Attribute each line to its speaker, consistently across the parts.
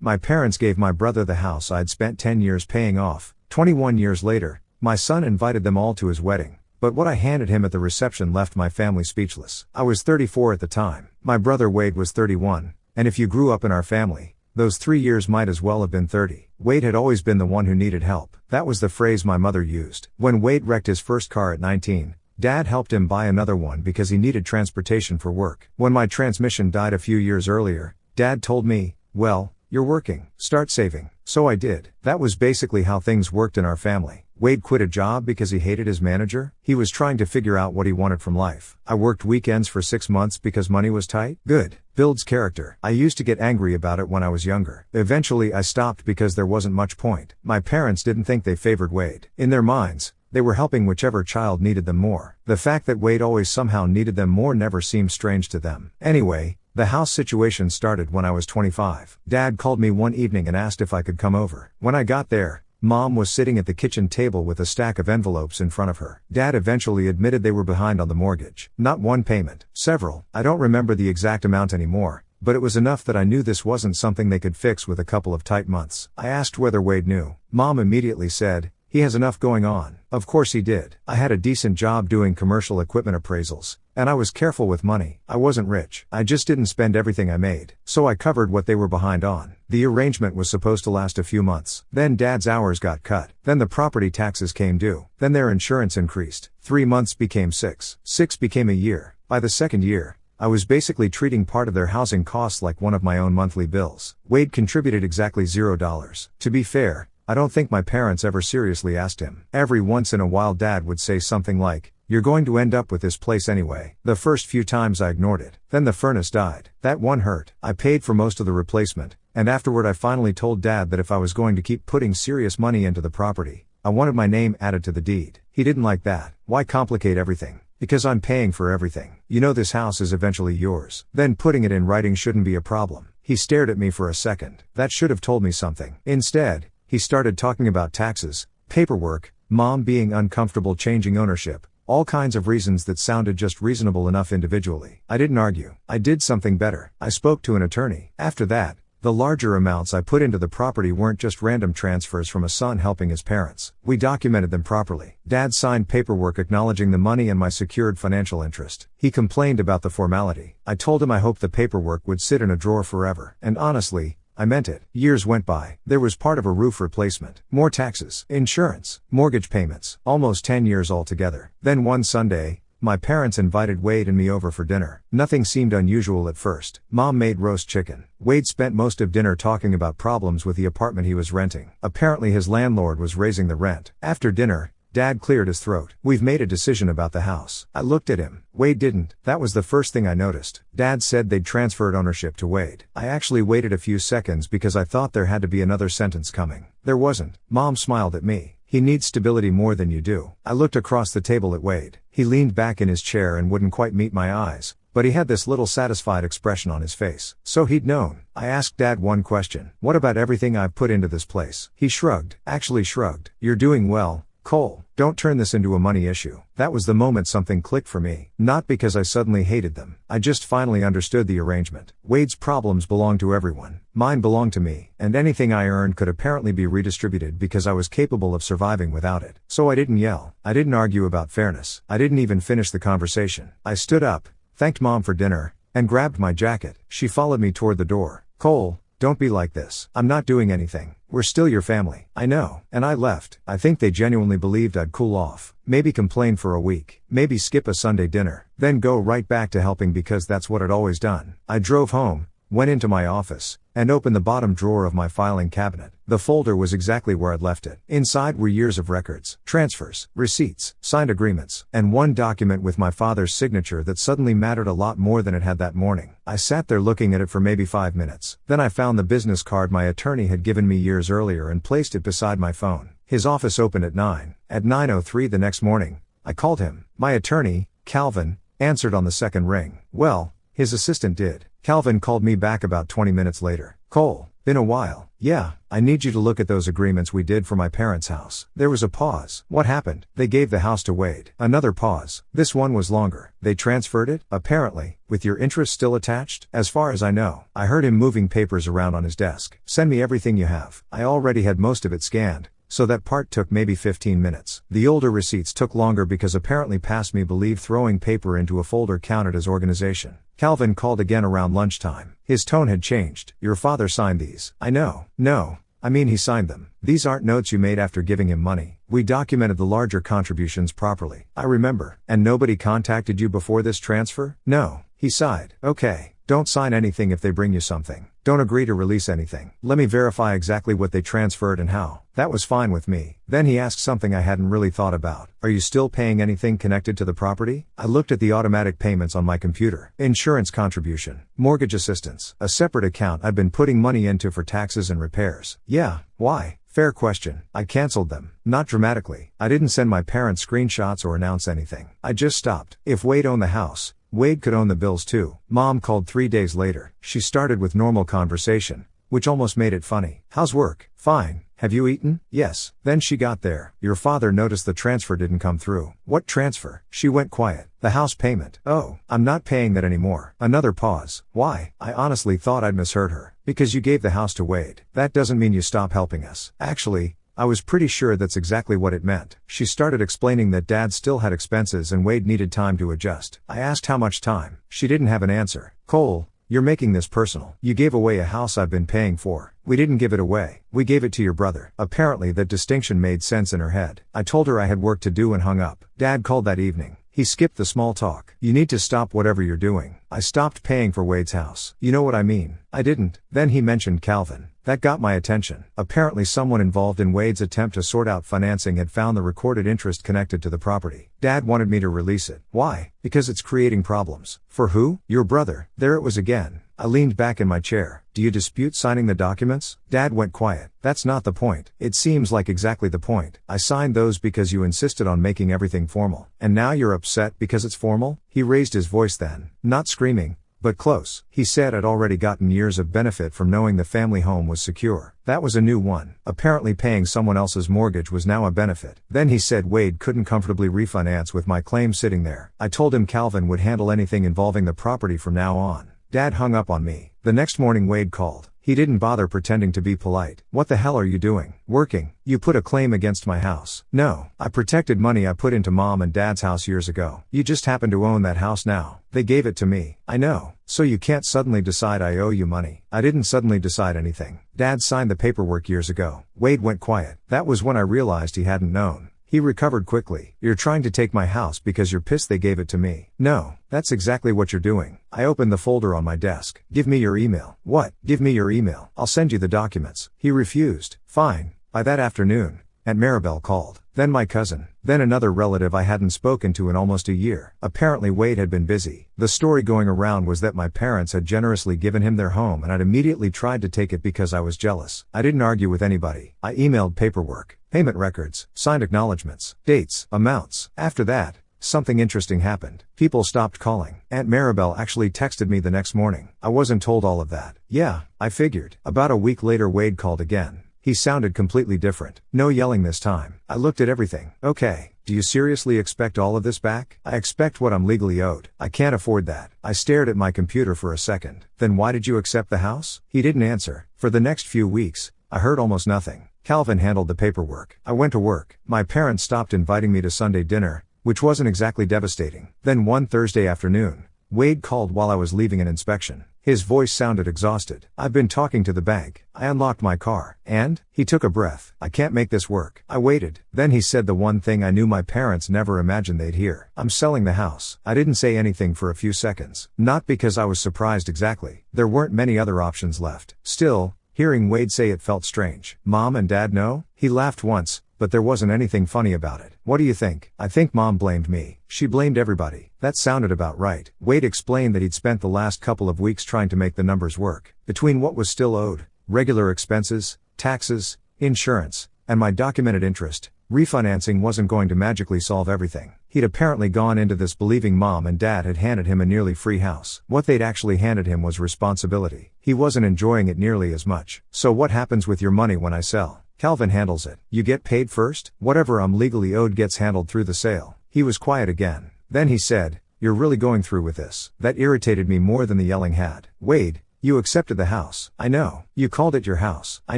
Speaker 1: My parents gave my brother the house I'd spent 10 years paying off. 21 years later, my son invited them all to his wedding. But what I handed him at the reception left my family speechless. I was 34 at the time. My brother Wade was 31. And if you grew up in our family, those 3 years might as well have been 30. Wade had always been the one who needed help. That was the phrase my mother used. When Wade wrecked his first car at 19, Dad helped him buy another one because he needed transportation for work. When my transmission died a few years earlier, Dad told me, "Well, you're working. Start saving." So I did. That was basically how things worked in our family. Wade quit a job because he hated his manager. He was trying to figure out what he wanted from life. I worked weekends for 6 months because money was tight. Good. Builds character. I used to get angry about it when I was younger. Eventually I stopped because there wasn't much point. My parents didn't think they favored Wade. In their minds, they were helping whichever child needed them more. The fact that Wade always somehow needed them more never seemed strange to them. Anyway, the house situation started when I was 25. Dad called me one evening and asked if I could come over. When I got there, Mom was sitting at the kitchen table with a stack of envelopes in front of her. Dad eventually admitted they were behind on the mortgage. Not one payment, several. I don't remember the exact amount anymore, but it was enough that I knew this wasn't something they could fix with a couple of tight months. I asked whether Wade knew. Mom immediately said, "He has enough going on." Of course he did. I had a decent job doing commercial equipment appraisals, and I was careful with money. I wasn't rich. I just didn't spend everything I made, so I covered what they were behind on. The arrangement was supposed to last a few months. Then Dad's hours got cut. Then the property taxes came due. Then their insurance increased. 3 months became 6. 6 became a year. By the second year, I was basically treating part of their housing costs like one of my own monthly bills. Wade contributed exactly $0. To be fair, I don't think my parents ever seriously asked him. Every once in a while Dad would say something like, "You're going to end up with this place anyway." The first few times I ignored it. Then the furnace died. That one hurt. I paid for most of the replacement, and afterward I finally told Dad that if I was going to keep putting serious money into the property, I wanted my name added to the deed. He didn't like that. Why complicate everything? Because I'm paying for everything. You know this house is eventually yours. Then putting it in writing shouldn't be a problem. He stared at me for a second. That should have told me something. Instead, he started talking about taxes, paperwork, Mom being uncomfortable changing ownership, all kinds of reasons that sounded just reasonable enough individually. I didn't argue. I did something better. I spoke to an attorney. After that, the larger amounts I put into the property weren't just random transfers from a son helping his parents. We documented them properly. Dad signed paperwork acknowledging the money and my secured financial interest. He complained about the formality. I told him I hoped the paperwork would sit in a drawer forever. And honestly, I meant it. Years went by. There was part of a roof replacement, more taxes, insurance, mortgage payments, almost 10 years altogether. Then one Sunday, my parents invited Wade and me over for dinner. Nothing seemed unusual at first. Mom made roast chicken. Wade spent most of dinner talking about problems with the apartment he was renting. Apparently his landlord was raising the rent. After dinner, Dad cleared his throat. "We've made a decision about the house." I looked at him. Wade didn't. That was the first thing I noticed. Dad said they'd transferred ownership to Wade. I actually waited a few seconds because I thought there had to be another sentence coming. There wasn't. Mom smiled at me. "He needs stability more than you do." I looked across the table at Wade. He leaned back in his chair and wouldn't quite meet my eyes, but he had this little satisfied expression on his face. So he'd known. I asked Dad one question. "What about everything I've put into this place?" He shrugged. Actually shrugged. "You're doing well, Cole. Don't turn this into a money issue." That was the moment something clicked for me. Not because I suddenly hated them. I just finally understood the arrangement. Wade's problems belonged to everyone. Mine belonged to me, and anything I earned could apparently be redistributed because I was capable of surviving without it. So I didn't yell. I didn't argue about fairness. I didn't even finish the conversation. I stood up, thanked Mom for dinner, and grabbed my jacket. She followed me toward the door. "Cole, don't be like this. I'm not doing anything. We're still your family." "I know." And I left. I think they genuinely believed I'd cool off. Maybe complain for a week. Maybe skip a Sunday dinner. Then go right back to helping because that's what I'd always done. I drove home, went into my office, and opened the bottom drawer of my filing cabinet. The folder was exactly where I'd left it. Inside were years of records, transfers, receipts, signed agreements, and one document with my father's signature that suddenly mattered a lot more than it had that morning. I sat there looking at it for maybe 5 minutes. Then I found the business card my attorney had given me years earlier and placed it beside my phone. His office opened at 9. At 9:03 the next morning, I called him. My attorney, Calvin, answered on the second ring. Well, his assistant did. Calvin called me back about 20 minutes later. "Cole, Been a while. Yeah, I need you to look at those agreements we did for my parents' house. There was a pause. What happened? They gave the house to Wade. Another pause. This one was longer. They transferred it, apparently, with your interest still attached? As far as I know. I heard him moving papers around on his desk. Send me everything you have. I already had most of it scanned, so that part took maybe 15 minutes. The older receipts took longer because apparently past me believed throwing paper into a folder counted as organization. Calvin called again around lunchtime. His tone had changed. Your father signed these. I know. No. I mean he signed them. These aren't notes you made after giving him money. We documented the larger contributions properly. I remember. And nobody contacted you before this transfer? No. He sighed. Okay. Don't sign anything if they bring you something. Don't agree to release anything. Let me verify exactly what they transferred and how. That was fine with me. Then he asked something I hadn't really thought about. Are you still paying anything connected to the property? I looked at the automatic payments on my computer. Insurance contribution. Mortgage assistance. A separate account I'd been putting money into for taxes and repairs. Yeah. Why? Fair question. I canceled them. Not dramatically. I didn't send my parents screenshots or announce anything. I just stopped. If Wade owned the house, Wade could own the bills too. Mom called 3 days later. She started with normal conversation, which almost made it funny. How's work? Fine. Have you eaten? Yes. Then she got there. Your father noticed the transfer didn't come through. What transfer? She went quiet. The house payment. Oh, I'm not paying that anymore. Another pause. Why? I honestly thought I'd misheard her. Because you gave the house to Wade. That doesn't mean you stop helping us. Actually, I was pretty sure that's exactly what it meant. She started explaining that Dad still had expenses and Wade needed time to adjust. I asked how much time. She didn't have an answer. Cole, you're making this personal. You gave away a house I've been paying for. We didn't give it away. We gave it to your brother. Apparently that distinction made sense in her head. I told her I had work to do and hung up. Dad called that evening. He skipped the small talk. You need to stop whatever you're doing. I stopped paying for Wade's house. You know what I mean? I didn't. Then he mentioned Calvin. That got my attention. Apparently someone involved in Wade's attempt to sort out financing had found the recorded interest connected to the property. Dad wanted me to release it. Why? Because it's creating problems. For who? Your brother. There it was again. I leaned back in my chair. Do you dispute signing the documents? Dad went quiet. That's not the point. It seems like exactly the point. I signed those because you insisted on making everything formal. And now you're upset because it's formal? He raised his voice then. Not screaming, but close. He said I'd already gotten years of benefit from knowing the family home was secure. That was a new one. Apparently paying someone else's mortgage was now a benefit. Then he said Wade couldn't comfortably refinance with my claim sitting there. I told him Calvin would handle anything involving the property from now on. Dad hung up on me. The next morning Wade called. He didn't bother pretending to be polite. What the hell are you doing? Working. You put a claim against my house. No. I protected money I put into Mom and Dad's house years ago. You just happen to own that house now. They gave it to me. I know. So you can't suddenly decide I owe you money. I didn't suddenly decide anything. Dad signed the paperwork years ago. Wade went quiet. That was when I realized he hadn't known. He recovered quickly. You're trying to take my house because you're pissed they gave it to me. No, that's exactly what you're doing. I opened the folder on my desk. Give me your email. What? Give me your email. I'll send you the documents. He refused. Fine. By that afternoon, Aunt Maribel called. Then my cousin. Then another relative I hadn't spoken to in almost a year. Apparently Wade had been busy. The story going around was that my parents had generously given him their home and I'd immediately tried to take it because I was jealous. I didn't argue with anybody. I emailed paperwork, payment records, signed acknowledgments, dates, amounts. After that, something interesting happened. People stopped calling. Aunt Maribel actually texted me the next morning. I wasn't told all of that. Yeah, I figured. About a week later Wade called again. He sounded completely different. No yelling this time. I looked at everything. Okay, do you seriously expect all of this back? I expect what I'm legally owed. I can't afford that. I stared at my computer for a second. Then why did you accept the house? He didn't answer. For the next few weeks, I heard almost nothing. Calvin handled the paperwork. I went to work. My parents stopped inviting me to Sunday dinner, which wasn't exactly devastating. Then one Thursday afternoon, Wade called while I was leaving an inspection. His voice sounded exhausted. I've been talking to the bank. I unlocked my car. And? He took a breath. I can't make this work. I waited. Then he said the one thing I knew my parents never imagined they'd hear. I'm selling the house. I didn't say anything for a few seconds. Not because I was surprised exactly. There weren't many other options left. Still, hearing Wade say it felt strange. Mom and Dad know? He laughed once, but there wasn't anything funny about it. What do you think? I think Mom blamed me. She blamed everybody. That sounded about right. Wade explained that he'd spent the last couple of weeks trying to make the numbers work. Between what was still owed, regular expenses, taxes, insurance, and my documented interest, refinancing wasn't going to magically solve everything. He'd apparently gone into this believing mom and dad had handed him a nearly free house. What they'd actually handed him was responsibility. He wasn't enjoying it nearly as much. So what happens with your money when I sell? Calvin handles it. You get paid first? Whatever I'm legally owed gets handled through the sale. He was quiet again. Then he said, "You're really going through with this." That irritated me more than the yelling had. "Wade, you accepted the house. I know. You called it your house. I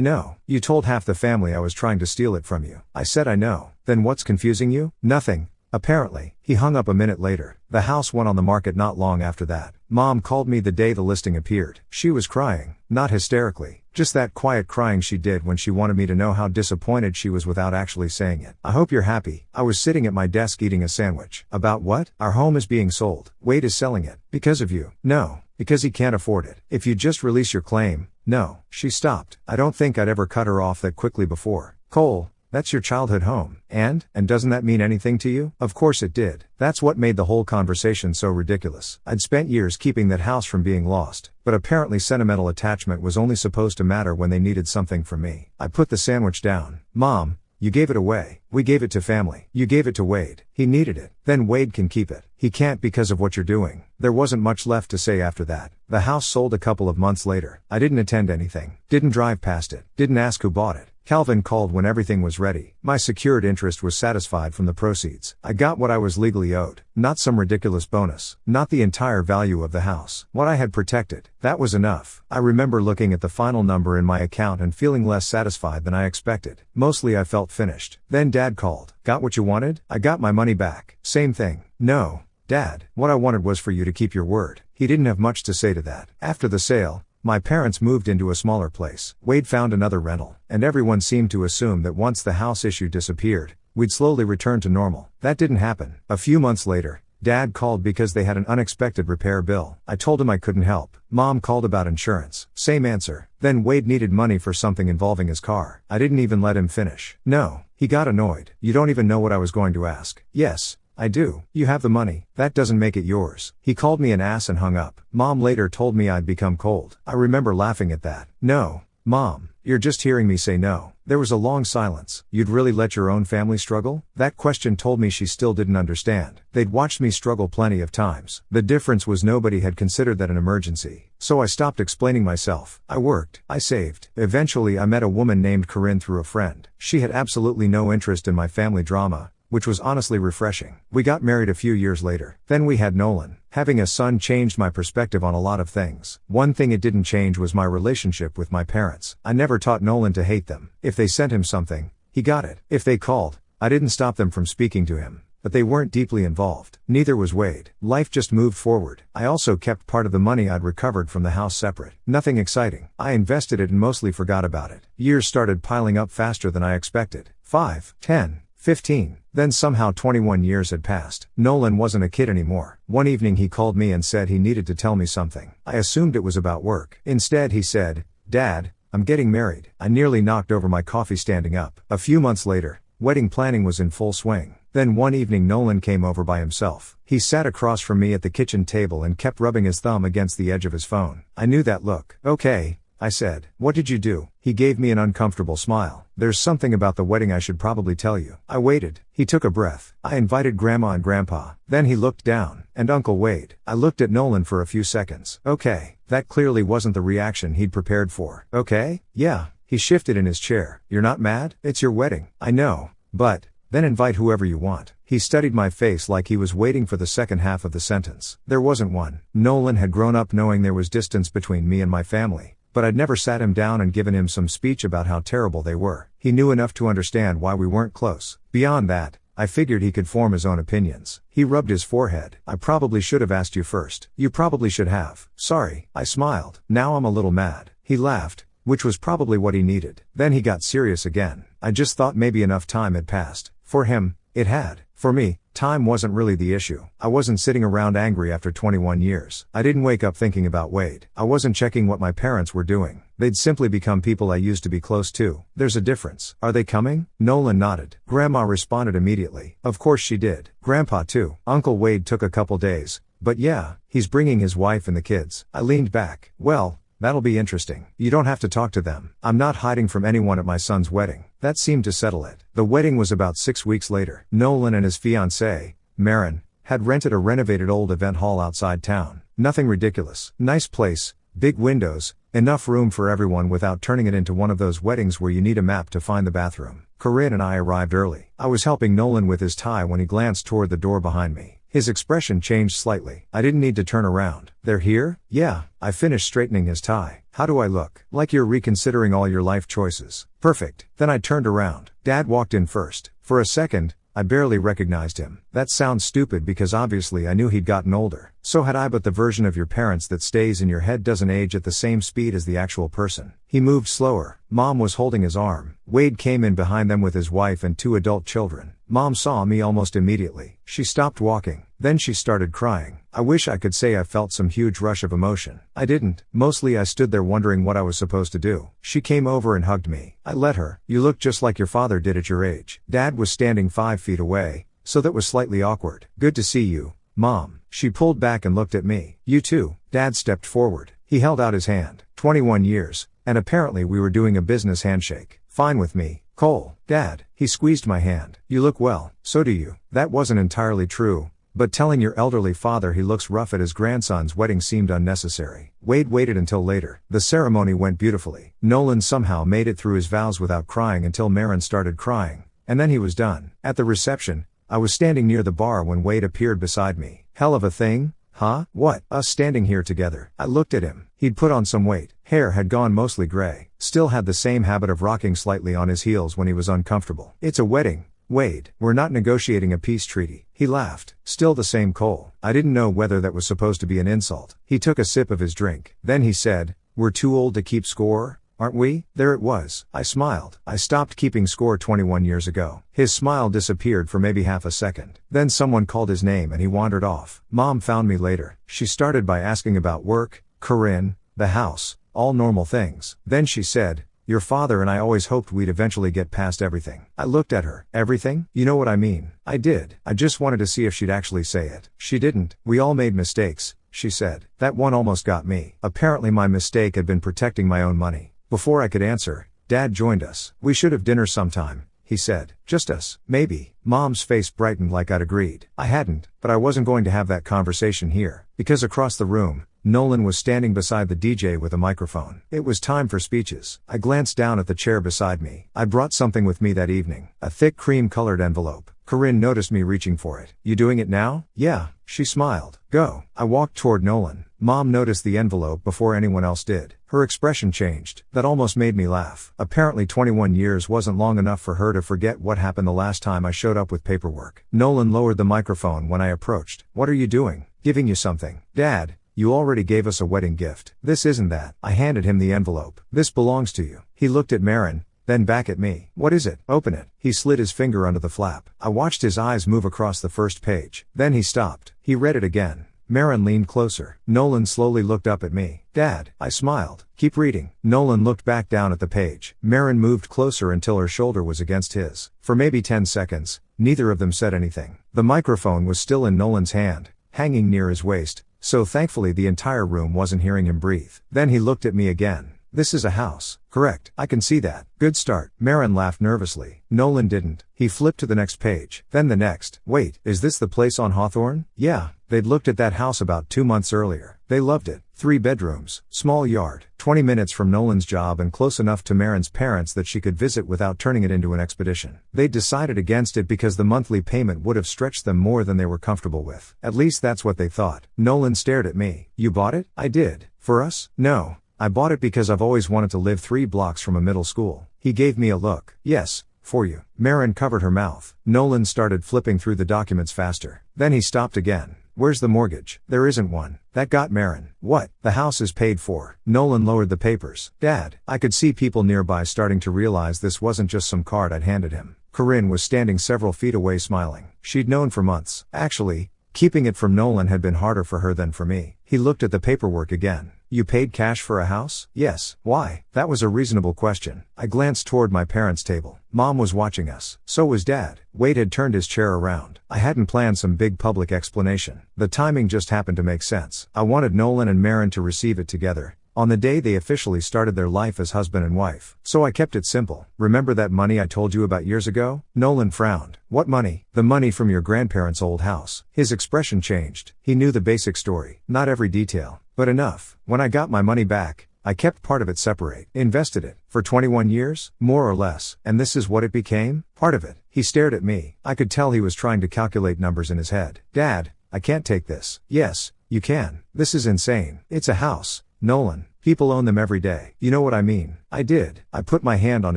Speaker 1: know. You told half the family I was trying to steal it from you. I said I know. Then what's confusing you?" "Nothing. Apparently." He hung up a minute later. The house went on the market not long after that. Mom called me the day the listing appeared. She was crying, not hysterically, just that quiet crying she did when she wanted me to know how disappointed she was without actually saying it. "I hope you're happy." I was sitting at my desk eating a sandwich. "About what?" "Our home is being sold. Wade is selling it. Because of you." "No. Because he can't afford it." "If you just release your claim." "No." She stopped. I don't think I'd ever cut her off that quickly before. "Cole, that's your childhood home. And doesn't that mean anything to you?" Of course it did. That's what made the whole conversation so ridiculous. I'd spent years keeping that house from being lost, but apparently sentimental attachment was only supposed to matter when they needed something from me. I put the sandwich down. "Mom, you gave it away. We gave it to family. You gave it to Wade. He needed it. Then Wade can keep it." "He can't because of what you're doing." There wasn't much left to say after that. The house sold a couple of months later. I didn't attend anything. Didn't drive past it. Didn't ask who bought it. Calvin called when everything was ready. My secured interest was satisfied from the proceeds. I got what I was legally owed. Not some ridiculous bonus. Not the entire value of the house. What I had protected. That was enough. I remember looking at the final number in my account and feeling less satisfied than I expected. Mostly I felt finished. Then Dad called. "Got what you wanted?" "I got my money back." "Same thing." "No, Dad. What I wanted was for you to keep your word." He didn't have much to say to that. After the sale, my parents moved into a smaller place. Wade found another rental, and everyone seemed to assume that once the house issue disappeared, we'd slowly return to normal. That didn't happen. A few months later, Dad called because they had an unexpected repair bill. I told him I couldn't help. Mom called about insurance. Same answer. Then Wade needed money for something involving his car. I didn't even let him finish. "No." He got annoyed. "You don't even know what I was going to ask." "Yes, I do. You have the money. That doesn't make it yours." He called me an ass and hung up. Mom later told me I'd become cold. I remember laughing at that. "No, Mom, you're just hearing me say no." There was a long silence. "You'd really let your own family struggle?" That question told me she still didn't understand. They'd watched me struggle plenty of times. The difference was nobody had considered that an emergency. So I stopped explaining myself. I worked. I saved. Eventually I met a woman named Corinne through a friend. She had absolutely no interest in my family drama, which was honestly refreshing. We got married a few years later. Then we had Nolan. Having a son changed my perspective on a lot of things. One thing it didn't change was my relationship with my parents. I never taught Nolan to hate them. If they sent him something, he got it. If they called, I didn't stop them from speaking to him. But they weren't deeply involved. Neither was Wade. Life just moved forward. I also kept part of the money I'd recovered from the house separate. Nothing exciting. I invested it and mostly forgot about it. Years started piling up faster than I expected. 5, 10, 15. Then somehow 21 years had passed. Nolan wasn't a kid anymore. One evening he called me and said he needed to tell me something. I assumed it was about work. Instead he said, "Dad, I'm getting married." I nearly knocked over my coffee standing up. A few months later, wedding planning was in full swing. Then one evening Nolan came over by himself. He sat across from me at the kitchen table and kept rubbing his thumb against the edge of his phone. I knew that look. "Okay," I said. "What did you do?" He gave me an uncomfortable smile. "There's something about the wedding I should probably tell you." I waited. He took a breath. "I invited Grandma and Grandpa." Then he looked down. "And Uncle Wade." I looked at Nolan for a few seconds. "Okay." That clearly wasn't the reaction he'd prepared for. "Okay, yeah." He shifted in his chair. "You're not mad? It's your wedding." "I know. But then invite whoever you want." He studied my face like he was waiting for the second half of the sentence. There wasn't one. Nolan had grown up knowing there was distance between me and my family. But I'd never sat him down and given him some speech about how terrible they were. He knew enough to understand why we weren't close. Beyond that, I figured he could form his own opinions. He rubbed his forehead. "I probably should have asked you first." "You probably should have." "Sorry." I smiled. "Now I'm a little mad." He laughed, which was probably what he needed. Then he got serious again. I just thought maybe enough time had passed. For him, it had. For me, time wasn't really the issue. I wasn't sitting around angry after 21 years. I didn't wake up thinking about Wade. I wasn't checking what my parents were doing. They'd simply become people I used to be close to. There's a difference. "Are they coming?" Nolan nodded. Grandma responded immediately. Of course she did. Grandpa too. Uncle Wade took a couple days. But yeah, he's bringing his wife and the kids. I leaned back. "Well, that'll be interesting. You don't have to talk to them. I'm not hiding from anyone at my son's wedding." That seemed to settle it. The wedding was about 6 weeks later. Nolan and his fiancée, Marin, had rented a renovated old event hall outside town. Nothing ridiculous. Nice place, big windows, enough room for everyone without turning it into one of those weddings where you need a map to find the bathroom. Corinne and I arrived early. I was helping Nolan with his tie when he glanced toward the door behind me. His expression changed slightly. I didn't need to turn around. They're here? Yeah. I finished straightening his tie. How do I look? Like you're reconsidering all your life choices. Perfect. Then I turned around. Dad walked in first. For a second, I barely recognized him. That sounds stupid because obviously I knew he'd gotten older. So had I, but the version of your parents that stays in your head doesn't age at the same speed as the actual person. He moved slower. Mom was holding his arm. Wade came in behind them with his wife and 2 adult children. Mom saw me almost immediately. She stopped walking. Then she started crying. I wish I could say I felt some huge rush of emotion. I didn't. Mostly I stood there wondering what I was supposed to do. She came over and hugged me. I let her. You look just like your father did at your age. Dad was standing 5 feet away, so that was slightly awkward. Good to see you, Mom. She pulled back and looked at me. You too. Dad stepped forward. He held out his hand. 21 years, and apparently we were doing a business handshake. Fine with me. Cole. Dad. He squeezed my hand. You look well. So do you. That wasn't entirely true, but telling your elderly father he looks rough at his grandson's wedding seemed unnecessary. Wade waited until later. The ceremony went beautifully. Nolan somehow made it through his vows without crying until Marin started crying, and then he was done. At the reception, I was standing near the bar when Wade appeared beside me. Hell of a thing, huh? What? Us standing here together. I looked at him. He'd put on some weight. Hair had gone mostly gray. Still had the same habit of rocking slightly on his heels when he was uncomfortable. It's a wedding, Wade. We're not negotiating a peace treaty. He laughed. Still the same Cole. I didn't know whether that was supposed to be an insult. He took a sip of his drink. Then he said, we're too old to keep score, aren't we? There it was. I smiled. I stopped keeping score 21 years ago. His smile disappeared for maybe half a second. Then someone called his name and he wandered off. Mom found me later. She started by asking about work, Corinne, the house, all normal things. Then she said, your father and I always hoped we'd eventually get past everything. I looked at her. Everything? You know what I mean? I did. I just wanted to see if she'd actually say it. She didn't. We all made mistakes, she said. That one almost got me. Apparently my mistake had been protecting my own money. Before I could answer, Dad joined us. We should have dinner sometime, he said. Just us. Maybe. Mom's face brightened like I'd agreed. I hadn't, but I wasn't going to have that conversation here. Because across the room, Nolan was standing beside the DJ with a microphone. It was time for speeches. I glanced down at the chair beside me. I brought something with me that evening. A thick cream-colored envelope. Corinne noticed me reaching for it. You doing it now? Yeah, she smiled. Go. I walked toward Nolan. Mom noticed the envelope before anyone else did. Her expression changed. That almost made me laugh. Apparently 21 years wasn't long enough for her to forget what happened the last time I showed up with paperwork. Nolan lowered the microphone when I approached. What are you doing? Giving you something. Dad, you already gave us a wedding gift. This isn't that. I handed him the envelope. This belongs to you. He looked at Marin, then back at me. What is it? Open it. He slid his finger under the flap. I watched his eyes move across the first page. Then he stopped. He read it again. Marin leaned closer. Nolan slowly looked up at me. Dad, I smiled. Keep reading. Nolan looked back down at the page. Marin moved closer until her shoulder was against his. For maybe 10 seconds, neither of them said anything. The microphone was still in Nolan's hand, hanging near his waist, so thankfully the entire room wasn't hearing him breathe. Then he looked at me again. This is a house, correct? I can see that. Good start. Marin laughed nervously. Nolan didn't. He flipped to the next page. Then the next. Wait, is this the place on Hawthorne? Yeah, they'd looked at that house about 2 months earlier. They loved it. 3 bedrooms, small yard, 20 minutes from Nolan's job and close enough to Marin's parents that she could visit without turning it into an expedition. They'd decided against it because the monthly payment would have stretched them more than they were comfortable with. At least that's what they thought. Nolan stared at me. You bought it? I did. For us? No. I bought it because I've always wanted to live 3 blocks from a middle school. He gave me a look. Yes, for you. Marin covered her mouth. Nolan started flipping through the documents faster. Then he stopped again. Where's the mortgage? There isn't one. That got Marin. What? The house is paid for. Nolan lowered the papers. Dad, I could see people nearby starting to realize this wasn't just some card I'd handed him. Corinne was standing several feet away smiling. She'd known for months. Actually, keeping it from Nolan had been harder for her than for me. He looked at the paperwork again. You paid cash for a house? Yes. Why? That was a reasonable question. I glanced toward my parents' table. Mom was watching us. So was Dad. Wade had turned his chair around. I hadn't planned some big public explanation. The timing just happened to make sense. I wanted Nolan and Marin to receive it together, on the day they officially started their life as husband and wife. So I kept it simple. Remember that money I told you about years ago? Nolan frowned. What money? The money from your grandparents' old house. His expression changed. He knew the basic story. Not every detail, but enough. When I got my money back, I kept part of it separate, invested it, for 21 years, more or less, and this is what it became? Part of it. He stared at me. I could tell he was trying to calculate numbers in his head. Dad, I can't take this. Yes, you can. This is insane. It's a house, Nolan. People own them every day. You know what I mean? I did. I put my hand on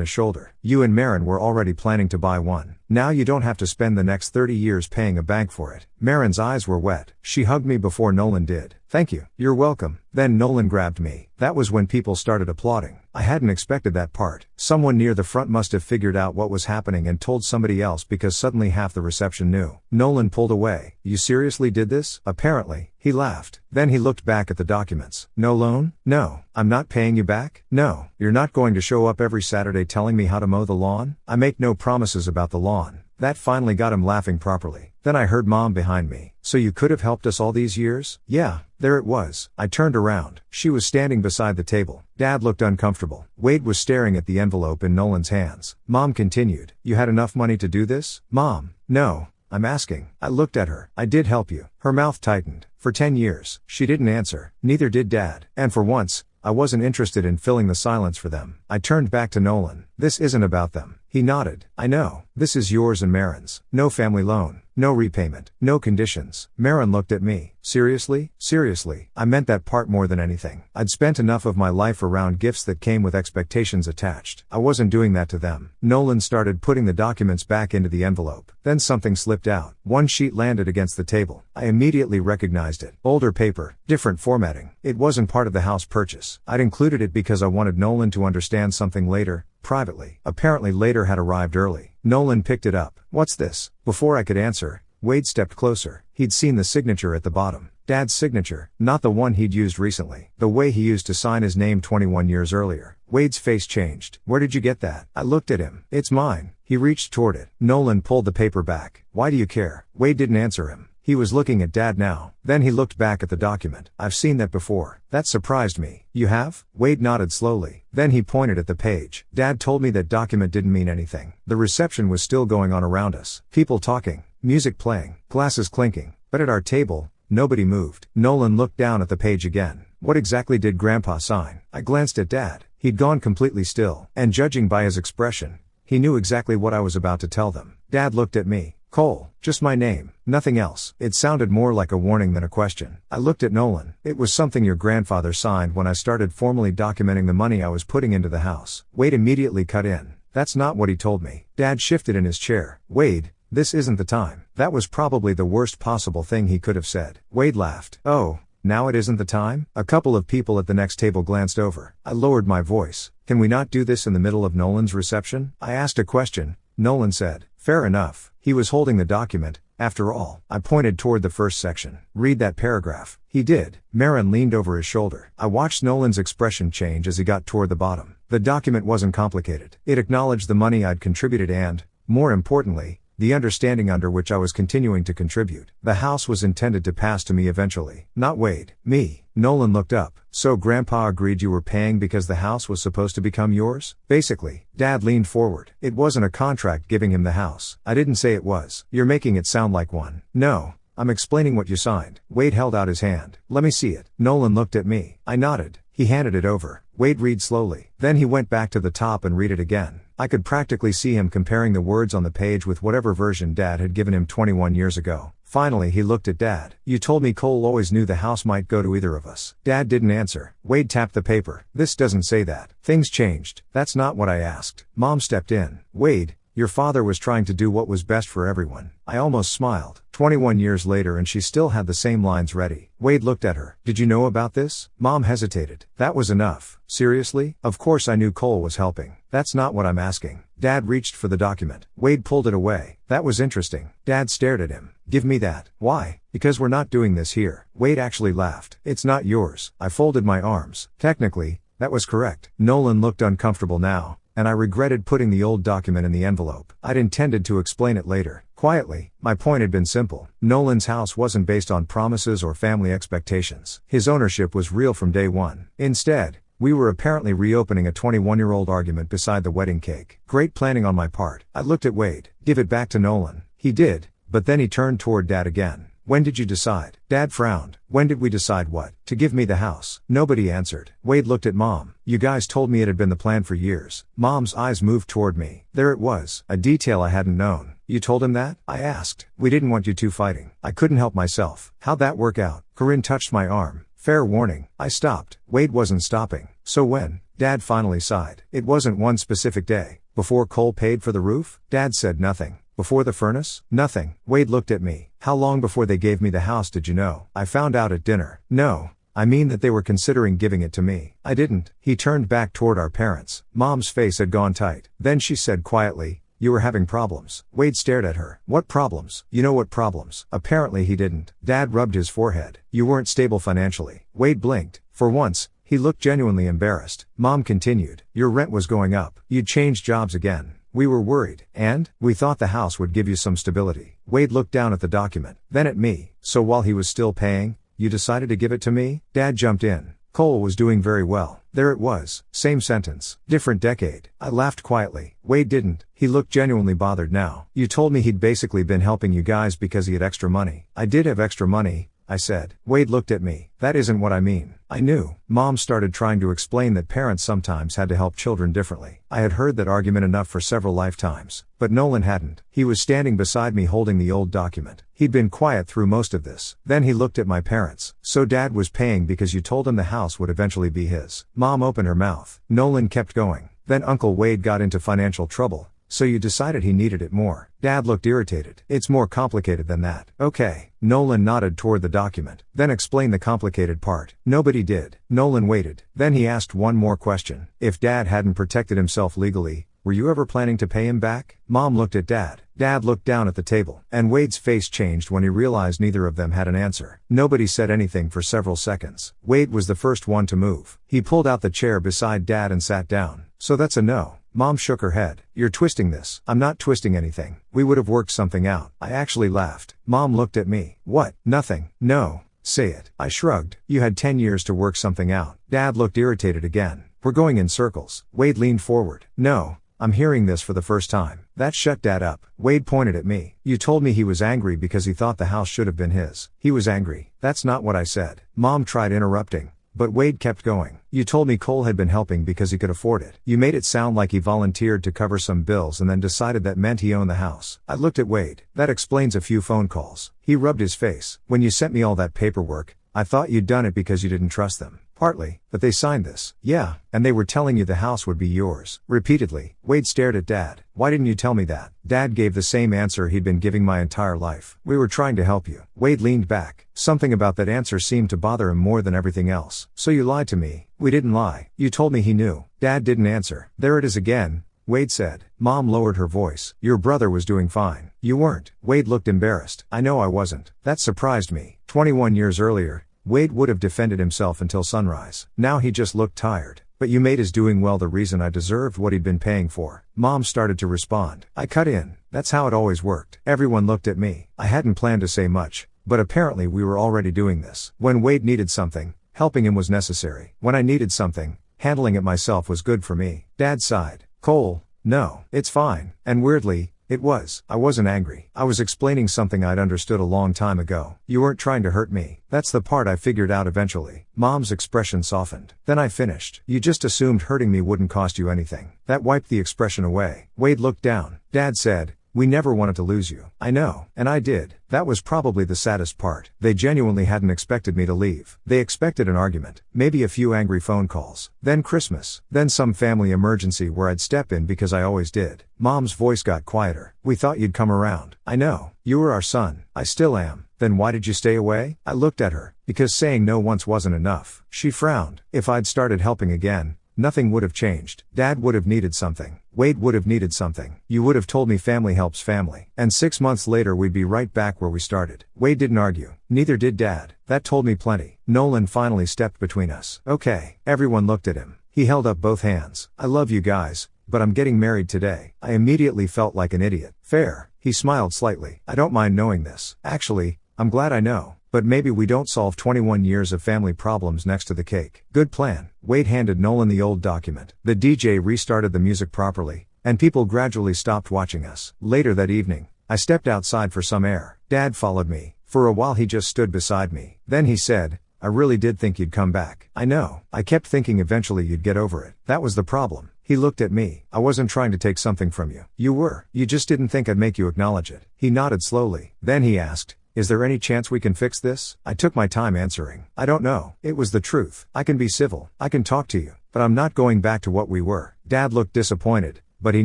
Speaker 1: his shoulder. You and Marin were already planning to buy one. Now you don't have to spend the next 30 years paying a bank for it. Marin's eyes were wet. She hugged me before Nolan did. Thank you. You're welcome. Then Nolan grabbed me. That was when people started applauding. I hadn't expected that part. Someone near the front must have figured out what was happening and told somebody else because suddenly half the reception knew. Nolan pulled away. You seriously did this? Apparently. He laughed. Then he looked back at the documents. No loan? No. I'm not paying you back? No. You're not going to show up every Saturday telling me how to mow the lawn? I make no promises about the lawn. That finally got him laughing properly. Then I heard Mom behind me. So you could have helped us all these years? Yeah, there it was. I turned around. She was standing beside the table. Dad looked uncomfortable. Wade was staring at the envelope in Nolan's hands. Mom continued. You had enough money to do this? Mom, no. I'm asking. I looked at her. I did help you. Her mouth tightened. For 10 years. She didn't answer. Neither did Dad. And for once, I wasn't interested in filling the silence for them. I turned back to Nolan. This isn't about them. He nodded. I know. This is yours and Marin's. No family loan. No repayment. No conditions. Marin looked at me. Seriously? Seriously. I meant that part more than anything. I'd spent enough of my life around gifts that came with expectations attached. I wasn't doing that to them. Nolan started putting the documents back into the envelope. Then something slipped out. One sheet landed against the table. I immediately recognized it. Older paper. Different formatting. It wasn't part of the house purchase. I'd included it because I wanted Nolan to understand something later. Privately. Apparently later had arrived early. Nolan picked it up. What's this? Before I could answer, Wade stepped closer. He'd seen the signature at the bottom. Dad's signature, not the one he'd used recently. The way he used to sign his name 21 years earlier. Wade's face changed. Where did you get that? I looked at him. It's mine. He reached toward it. Nolan pulled the paper back. Why do you care? Wade didn't answer him. He was looking at Dad now. Then he looked back at the document. I've seen that before. That surprised me. You have? Wade nodded slowly. Then he pointed at the page. Dad told me that document didn't mean anything. The reception was still going on around us. People talking. Music playing. Glasses clinking. But at our table, nobody moved. Nolan looked down at the page again. What exactly did Grandpa sign? I glanced at Dad. He'd gone completely still. And judging by his expression, he knew exactly what I was about to tell them. Dad looked at me. Cole, just my name, nothing else. It sounded more like a warning than a question. I looked at Nolan. It was something your grandfather signed when I started formally documenting the money I was putting into the house. Wade immediately cut in. That's not what he told me. Dad shifted in his chair. Wade, this isn't the time. That was probably the worst possible thing he could have said. Wade laughed. Oh, now it isn't the time? A couple of people at the next table glanced over. I lowered my voice. Can we not do this in the middle of Nolan's reception? I asked a question. Nolan said, fair enough. He was holding the document. After all, I pointed toward the first section. Read that paragraph. He did. Marin leaned over his shoulder. I watched Nolan's expression change as he got toward the bottom. The document wasn't complicated. It acknowledged the money I'd contributed and, more importantly, the understanding under which I was continuing to contribute. The house was intended to pass to me eventually. Not Wade. Me. Nolan looked up. So Grandpa agreed you were paying because the house was supposed to become yours? Basically. Dad leaned forward. It wasn't a contract giving him the house. I didn't say it was. You're making it sound like one. No. I'm explaining what you signed. Wade held out his hand. Let me see it. Nolan looked at me. I nodded. He handed it over. Wade read slowly. Then he went back to the top and read it again. I could practically see him comparing the words on the page with whatever version Dad had given him 21 years ago. Finally he looked at Dad. You told me Cole always knew the house might go to either of us. Dad didn't answer. Wade tapped the paper. This doesn't say that. Things changed. That's not what I asked. Mom stepped in. Wade, your father was trying to do what was best for everyone. I almost smiled. 21 years later and she still had the same lines ready. Wade looked at her. Did you know about this? Mom hesitated. That was enough. Seriously? Of course I knew Cole was helping. That's not what I'm asking. Dad reached for the document. Wade pulled it away. That was interesting. Dad stared at him. Give me that. Why? Because we're not doing this here. Wade actually laughed. It's not yours. I folded my arms. Technically, that was correct. Nolan looked uncomfortable now, and I regretted putting the old document in the envelope. I'd intended to explain it later. Quietly, my point had been simple. Nolan's house wasn't based on promises or family expectations. His ownership was real from day one. Instead, we were apparently reopening a 21-year-old argument beside the wedding cake. Great planning on my part. I looked at Wade. Give it back to Nolan. He did, but then he turned toward Dad again. When did you decide? Dad frowned. When did we decide what? To give me the house. Nobody answered. Wade looked at Mom. You guys told me it had been the plan for years. Mom's eyes moved toward me. There it was, a detail I hadn't known. You told him that? I asked. We didn't want you two fighting. I couldn't help myself. How'd that work out? Corinne touched my arm. Fair warning. I stopped. Wade wasn't stopping. So when? Dad finally sighed. It wasn't one specific day. Before Cole paid for the roof? Dad said nothing. Before the furnace? Nothing. Wade looked at me. How long before they gave me the house did you know? I found out at dinner. No. I mean that they were considering giving it to me. I didn't. He turned back toward our parents. Mom's face had gone tight. Then she said quietly, you were having problems. Wade stared at her. What problems? You know what problems? Apparently he didn't. Dad rubbed his forehead. You weren't stable financially. Wade blinked. For once, he looked genuinely embarrassed. Mom continued. Your rent was going up. You'd changed jobs again. We were worried, and we thought the house would give you some stability. Wade looked down at the document, then at me. So while he was still paying, you decided to give it to me? Dad jumped in. Cole was doing very well. There it was. Same sentence. Different decade. I laughed quietly. Wade didn't. He looked genuinely bothered now. You told me he'd basically been helping you guys because he had extra money. I did have extra money, I said. Wade looked at me. That isn't what I mean. I knew. Mom started trying to explain that parents sometimes had to help children differently. I had heard that argument enough for several lifetimes. But Nolan hadn't. He was standing beside me holding the old document. He'd been quiet through most of this. Then he looked at my parents. So Dad was paying because you told him the house would eventually be his. Mom opened her mouth. Nolan kept going. Then Uncle Wade got into financial trouble. So you decided he needed it more. Dad looked irritated. It's more complicated than that. Okay. Nolan nodded toward the document. Then explain the complicated part. Nobody did. Nolan waited. Then he asked one more question. If Dad hadn't protected himself legally, were you ever planning to pay him back? Mom looked at Dad. Dad looked down at the table. And Wade's face changed when he realized neither of them had an answer. Nobody said anything for several seconds. Wade was the first one to move. He pulled out the chair beside Dad and sat down. So that's a no. Mom shook her head. You're twisting this. I'm not twisting anything. We would have worked something out. I actually laughed. Mom looked at me. What? Nothing. No. Say it. I shrugged. You had 10 years to work something out. Dad looked irritated again. We're going in circles. Wade leaned forward. No. I'm hearing this for the first time. That shut Dad up. Wade pointed at me. You told me he was angry because he thought the house should have been his. He was angry. That's not what I said. Mom tried interrupting. But Wade kept going. You told me Cole had been helping because he could afford it. You made it sound like he volunteered to cover some bills and then decided that meant he owned the house. I looked at Wade. That explains a few phone calls. He rubbed his face. When you sent me all that paperwork, I thought you'd done it because you didn't trust them. Partly, but they signed this. Yeah, and they were telling you the house would be yours. Repeatedly. Wade stared at Dad. Why didn't you tell me that? Dad gave the same answer he'd been giving my entire life. We were trying to help you. Wade leaned back. Something about that answer seemed to bother him more than everything else. So you lied to me. We didn't lie. You told me he knew. Dad didn't answer. There it is again, Wade said. Mom lowered her voice. Your brother was doing fine. You weren't. Wade looked embarrassed. I know I wasn't. That surprised me. 21 years earlier, Wade would have defended himself until sunrise. Now he just looked tired. But you made his doing well the reason I deserved what he'd been paying for. Mom started to respond. I cut in. That's how it always worked. Everyone looked at me. I hadn't planned to say much, but apparently we were already doing this. When Wade needed something, helping him was necessary. When I needed something, handling it myself was good for me. Dad sighed. Cole, no, it's fine. And weirdly, it was. I wasn't angry. I was explaining something I'd understood a long time ago. You weren't trying to hurt me. That's the part I figured out eventually. Mom's expression softened. Then I finished. You just assumed hurting me wouldn't cost you anything. That wiped the expression away. Wade looked down. Dad said, we never wanted to lose you. I know. And I did. That was probably the saddest part. They genuinely hadn't expected me to leave. They expected an argument, maybe a few angry phone calls, then Christmas, then some family emergency where I'd step in because I always did. Mom's voice got quieter. We thought you'd come around. I know. You were our son. I still am. Then why did you stay away? I looked at her. Because saying no once wasn't enough. She frowned. If I'd started helping again, nothing would have changed. Dad would have needed something. Wade would have needed something. You would have told me family helps family. And 6 months later we'd be right back where we started. Wade didn't argue. Neither did Dad. That told me plenty. Nolan finally stepped between us. Okay. Everyone looked at him. He held up both hands. I love you guys, but I'm getting married today. I immediately felt like an idiot. Fair. He smiled slightly. I don't mind knowing this. Actually, I'm glad I know. But maybe we don't solve 21 years of family problems next to the cake. Good plan. Wade handed Nolan the old document. The DJ restarted the music properly, and people gradually stopped watching us. Later that evening, I stepped outside for some air. Dad followed me. For a while he just stood beside me. Then he said, I really did think you'd come back. I know. I kept thinking eventually you'd get over it. That was the problem. He looked at me. I wasn't trying to take something from you. You were. You just didn't think I'd make you acknowledge it. He nodded slowly. Then he asked, is there any chance we can fix this? I took my time answering. I don't know. It was the truth. I can be civil. I can talk to you. But I'm not going back to what we were. Dad looked disappointed, but he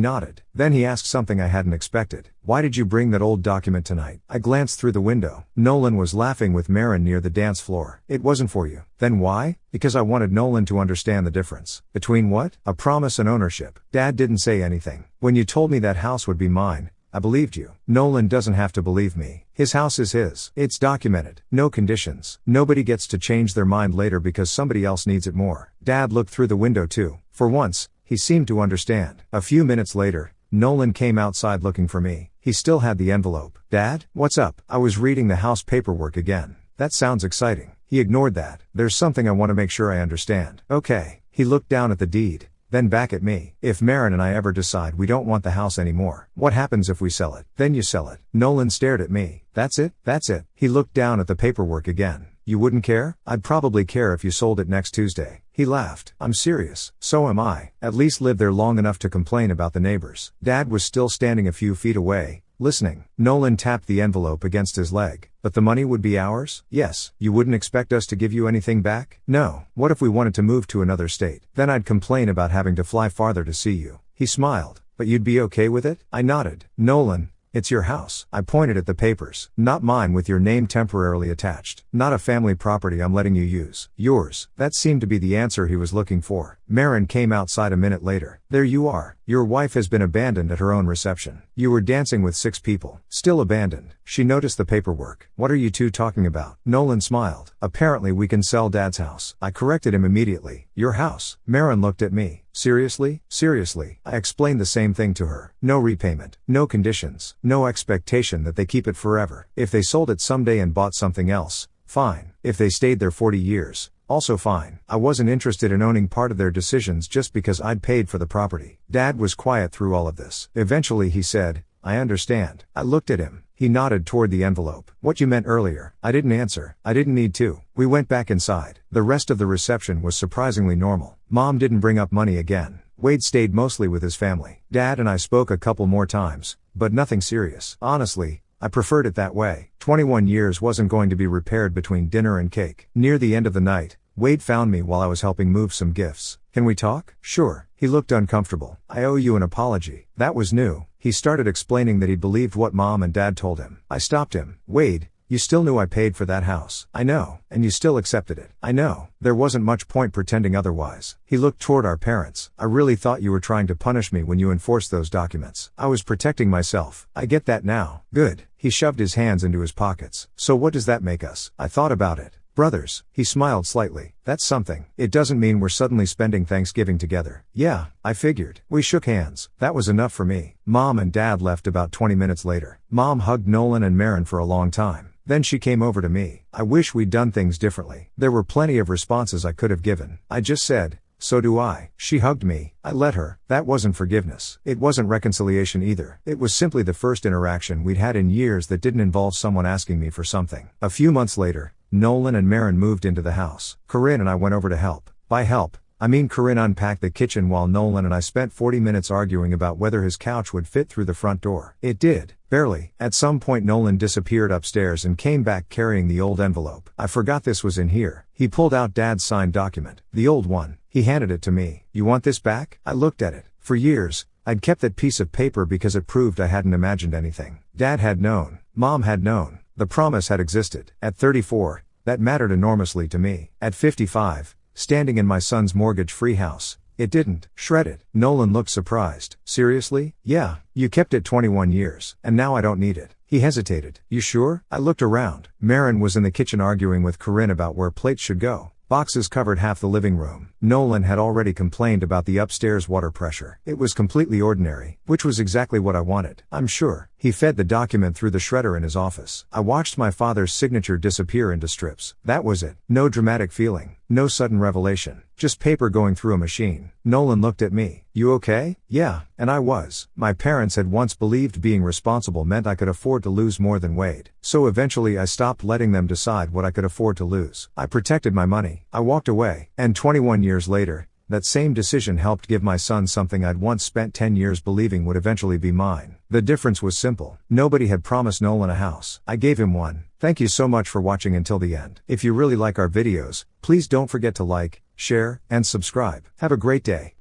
Speaker 1: nodded. Then he asked something I hadn't expected. Why did you bring that old document tonight? I glanced through the window. Nolan was laughing with Maren near the dance floor. It wasn't for you. Then why? Because I wanted Nolan to understand the difference. Between what? A promise and ownership. Dad didn't say anything. When you told me that house would be mine, I believed you. Nolan doesn't have to believe me. His house is his. It's documented. No conditions. Nobody gets to change their mind later because somebody else needs it more. Dad looked through the window too. For once, he seemed to understand. A few minutes later, Nolan came outside looking for me. He still had the envelope. Dad, what's up? I was reading the house paperwork again. That sounds exciting. He ignored that. There's something I want to make sure I understand. Okay. He looked down at the deed, then back at me. If Maren and I ever decide we don't want the house anymore, what happens if we sell it? Then you sell it. Nolan stared at me. That's it? That's it. He looked down at the paperwork again. You wouldn't care? I'd probably care if you sold it next Tuesday. He laughed. I'm serious. So am I. At least live there long enough to complain about the neighbors. Dad was still standing a few feet away, listening. Nolan tapped the envelope against his leg. But the money would be ours? Yes. You wouldn't expect us to give you anything back? No. What if we wanted to move to another state? Then I'd complain about having to fly farther to see you. He smiled. But you'd be okay with it? I nodded. Nolan, it's your house. I pointed at the papers. Not mine with your name temporarily attached. Not a family property I'm letting you use. Yours. That seemed to be the answer he was looking for. Maren came outside a minute later. There you are. Your wife has been abandoned at her own reception. You were dancing with 6 people. Still abandoned. She noticed the paperwork. What are you two talking about? Nolan smiled. Apparently we can sell Dad's house. I corrected him immediately. Your house. Maren looked at me. Seriously? Seriously. I explained the same thing to her. No repayment. No conditions. No expectation that they keep it forever. If they sold it someday and bought something else, fine. If they stayed there 40 years, also fine. I wasn't interested in owning part of their decisions just because I'd paid for the property. Dad was quiet through all of this. Eventually he said, I understand. I looked at him. He nodded toward the envelope. What you meant earlier. I didn't answer. I didn't need to. We went back inside. The rest of the reception was surprisingly normal. Mom didn't bring up money again. Wade stayed mostly with his family. Dad and I spoke a couple more times, but nothing serious. Honestly, I preferred it that way. 21 years wasn't going to be repaired between dinner and cake. Near the end of the night, Wade found me while I was helping move some gifts. Can we talk? Sure. He looked uncomfortable. I owe you an apology. That was new. He started explaining that he believed what Mom and Dad told him. I stopped him. Wade, you still knew I paid for that house. I know. And you still accepted it. I know. There wasn't much point pretending otherwise. He looked toward our parents. I really thought you were trying to punish me when you enforced those documents. I was protecting myself. I get that now. Good. He shoved his hands into his pockets. So what does that make us? I thought about it. Brothers. He smiled slightly. That's something. It doesn't mean we're suddenly spending Thanksgiving together. Yeah, I figured. We shook hands. That was enough for me. Mom and Dad left about 20 minutes later. Mom hugged Nolan and Maren for a long time. Then she came over to me. I wish we'd done things differently. There were plenty of responses I could have given. I just said, so do I. She hugged me. I let her. That wasn't forgiveness. It wasn't reconciliation either. It was simply the first interaction we'd had in years that didn't involve someone asking me for something. A few months later, Nolan and Maren moved into the house. Corinne and I went over to help. By help, I mean Corinne unpacked the kitchen while Nolan and I spent 40 minutes arguing about whether his couch would fit through the front door. It did. Barely. At some point Nolan disappeared upstairs and came back carrying the old envelope. I forgot this was in here. He pulled out Dad's signed document. The old one. He handed it to me. You want this back? I looked at it. For years, I'd kept that piece of paper because it proved I hadn't imagined anything. Dad had known. Mom had known. The promise had existed. At 34, that mattered enormously to me. At 55, standing in my son's mortgage-free house, it didn't. Shred it. Nolan looked surprised. Seriously? Yeah. You kept it 21 years, and now I don't need it. He hesitated. You sure? I looked around. Maren was in the kitchen arguing with Corinne about where plates should go. Boxes covered half the living room. Nolan had already complained about the upstairs water pressure. It was completely ordinary, which was exactly what I wanted, I'm sure. He fed the document through the shredder in his office. I watched my father's signature disappear into strips. That was it. No dramatic feeling. No sudden revelation. Just paper going through a machine. Nolan looked at me. You okay? Yeah, and I was. My parents had once believed being responsible meant I could afford to lose more than Wade. So eventually I stopped letting them decide what I could afford to lose. I protected my money. I walked away. And 21 years later, that same decision helped give my son something I'd once spent 10 years believing would eventually be mine. The difference was simple. Nobody had promised Nolan a house. I gave him one. Thank you so much for watching until the end. If you really like our videos, please don't forget to like, share, and subscribe. Have a great day.